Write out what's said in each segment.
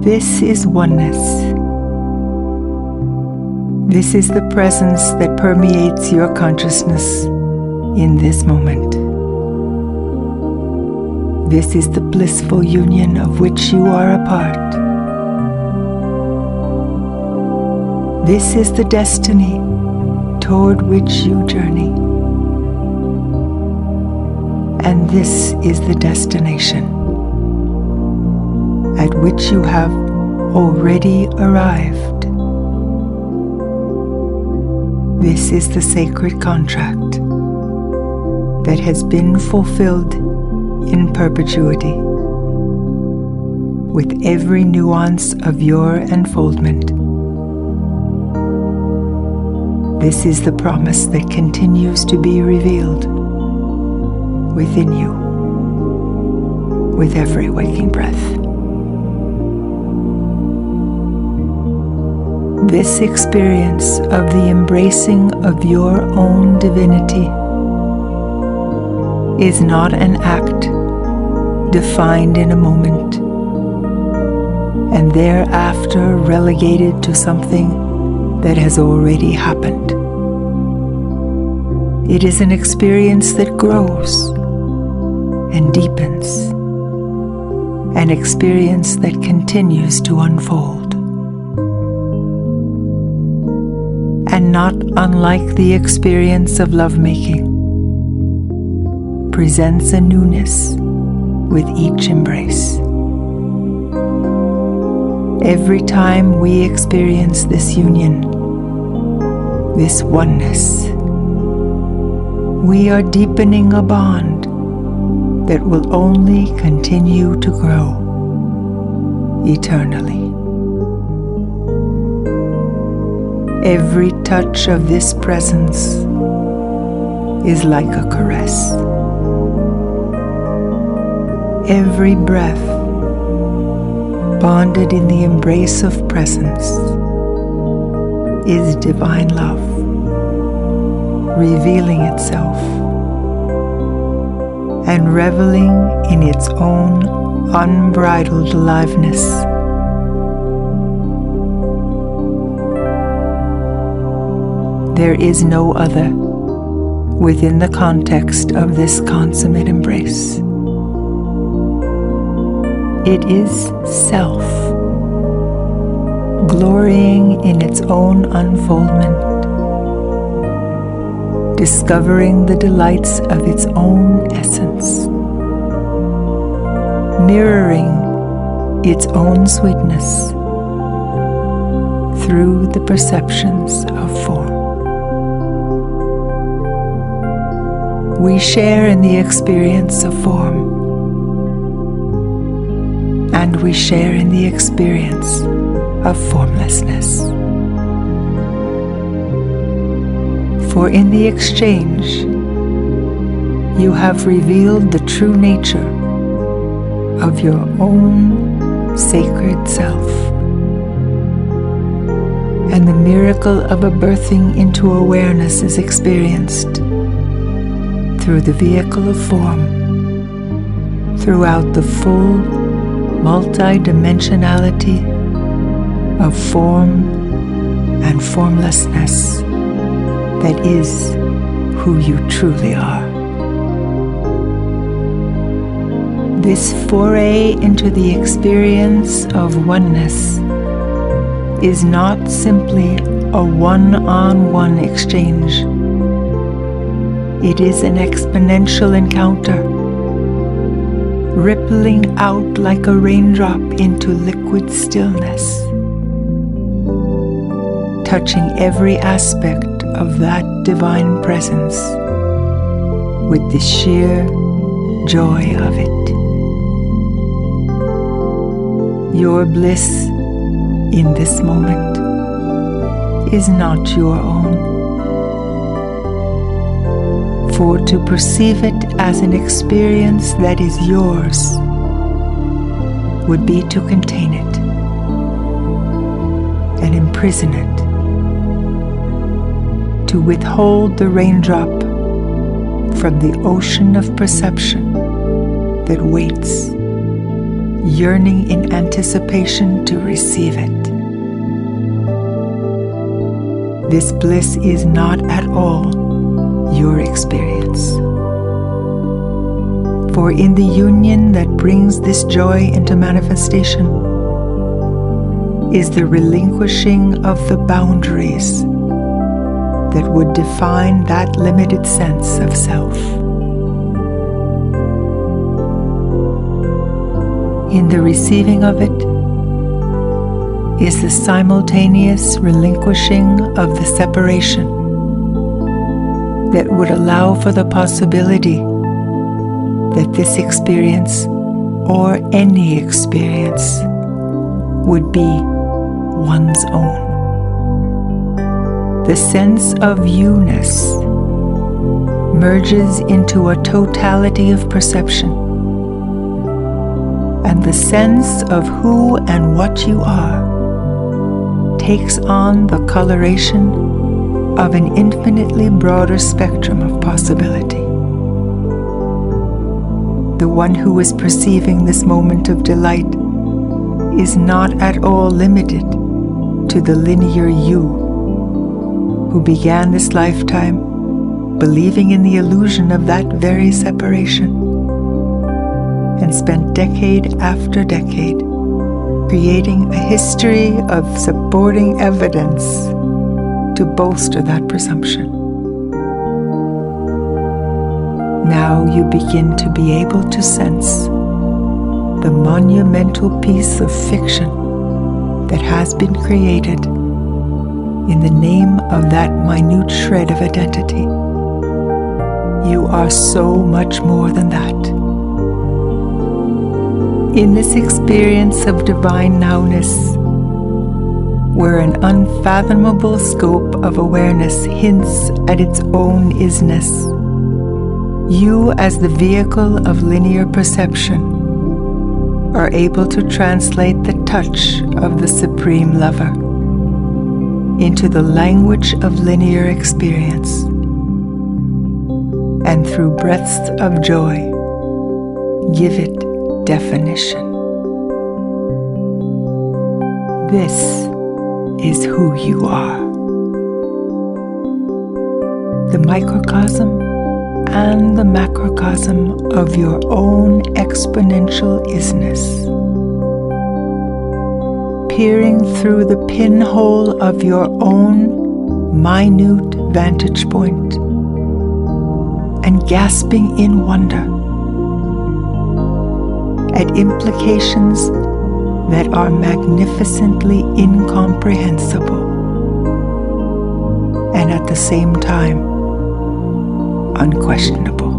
This is oneness. This is the presence that permeates your consciousness in this moment. This is the blissful union of which you are a part. This is the destiny toward which you journey. And this is the destination at which you have already arrived. This is the sacred contract that has been fulfilled in perpetuity with every nuance of your unfoldment. This is the promise that continues to be revealed within you with every waking breath. This experience of the embracing of your own divinity is not an act defined in a moment and thereafter relegated to something that has already happened. It is an experience that grows and deepens, an experience that continues to unfold. And not unlike the experience of lovemaking, presents a newness with each embrace. Every time we experience this union, this oneness, we are deepening a bond that will only continue to grow eternally. Every touch of this presence is like a caress. Every breath bonded in the embrace of presence is divine love, revealing itself and reveling in its own unbridled aliveness. There is no other within the context of this consummate embrace. It is self, glorying in its own unfoldment, discovering the delights of its own essence, mirroring its own sweetness through the perceptions of form. We share in the experience of form, and we share in the experience of formlessness. For in the exchange, you have revealed the true nature of your own sacred self, and the miracle of a birthing into awareness is experienced through the vehicle of form, throughout the full multi-dimensionality of form and formlessness that is who you truly are. This foray into the experience of oneness is not simply a one-on-one exchange. It is an exponential encounter, rippling out like a raindrop into liquid stillness, touching every aspect of that divine presence with the sheer joy of it. Your bliss in this moment is not your own. For to perceive it as an experience that is yours would be to contain it and imprison it, to withhold the raindrop from the ocean of perception that waits yearning in anticipation to receive it. This bliss is not at all your experience. For in the union that brings this joy into manifestation is the relinquishing of the boundaries that would define that limited sense of self. In the receiving of it is the simultaneous relinquishing of the separation that would allow for the possibility that this experience or any experience would be one's own. The sense of you-ness merges into a totality of perception, and the sense of who and what you are takes on the coloration of an infinitely broader spectrum of possibility. The one who is perceiving this moment of delight is not at all limited to the linear you who began this lifetime believing in the illusion of that very separation and spent decade after decade creating a history of supporting evidence to bolster that presumption. Now you begin to be able to sense the monumental piece of fiction that has been created in the name of that minute shred of identity. You are so much more than that. In this experience of divine nowness, where an unfathomable scope of awareness hints at its own isness, you as the vehicle of linear perception are able to translate the touch of the Supreme Lover into the language of linear experience, and through breaths of joy, give it definition. This is who you are. The microcosm and the macrocosm of your own exponential isness, peering through the pinhole of your own minute vantage point and gasping in wonder at implications that are magnificently incomprehensible and at the same time unquestionable.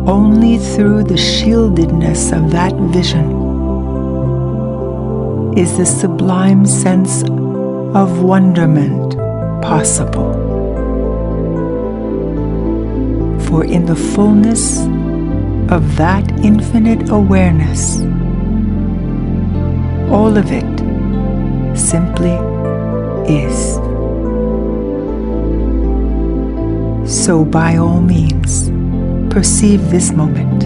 Only through the shieldedness of that vision is the sublime sense of wonderment possible. For in the fullness of that infinite awareness, all of it simply is. So by all means, perceive this moment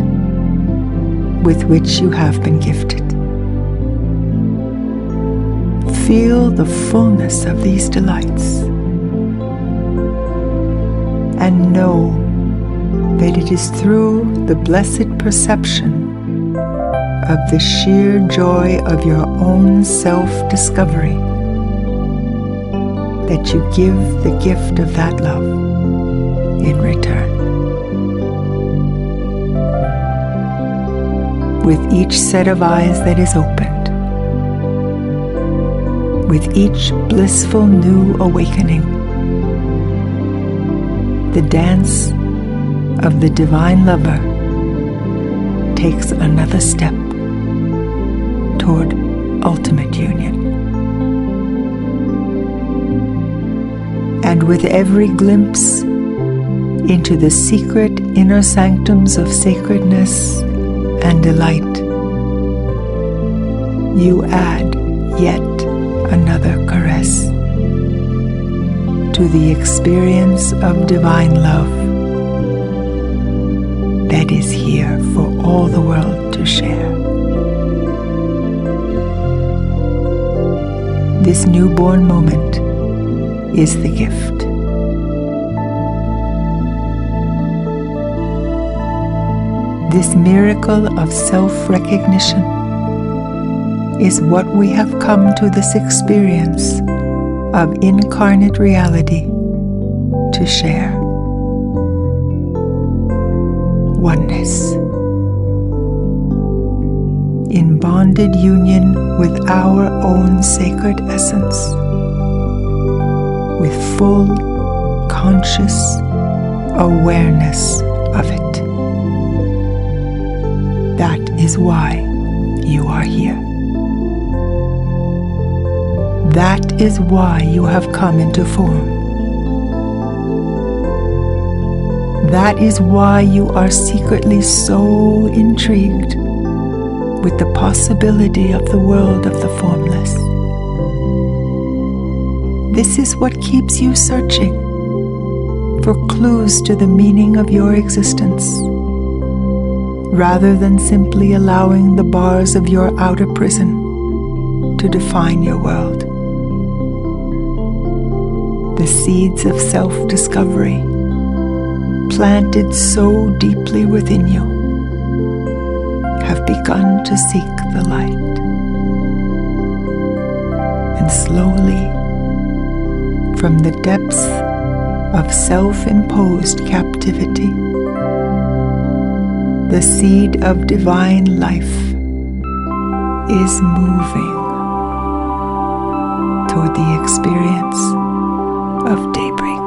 with which you have been gifted. Feel the fullness of these delights and know that it is through the blessed perception of the sheer joy of your own self-discovery that you give the gift of that love in return. With each set of eyes that is opened, with each blissful new awakening, the dance of the Divine Lover takes another step toward ultimate union. And with every glimpse into the secret inner sanctums of sacredness and delight, you add yet another caress to the experience of divine love that It is here for all the world to share. This newborn moment is the gift. This miracle of self-recognition is what we have come to this experience of incarnate reality to share. Oneness. In bonded union with our own sacred essence, with full conscious awareness of it. That is why you are here. That is why you have come into form. That is why you are secretly so intrigued with the possibility of the world of the formless. This is what keeps you searching for clues to the meaning of your existence, rather than simply allowing the bars of your outer prison to define your world. The seeds of self-discovery, planted so deeply within you, have begun to seek the light. And slowly, from the depths of self-imposed captivity, the seed of divine life is moving toward the experience of daybreak.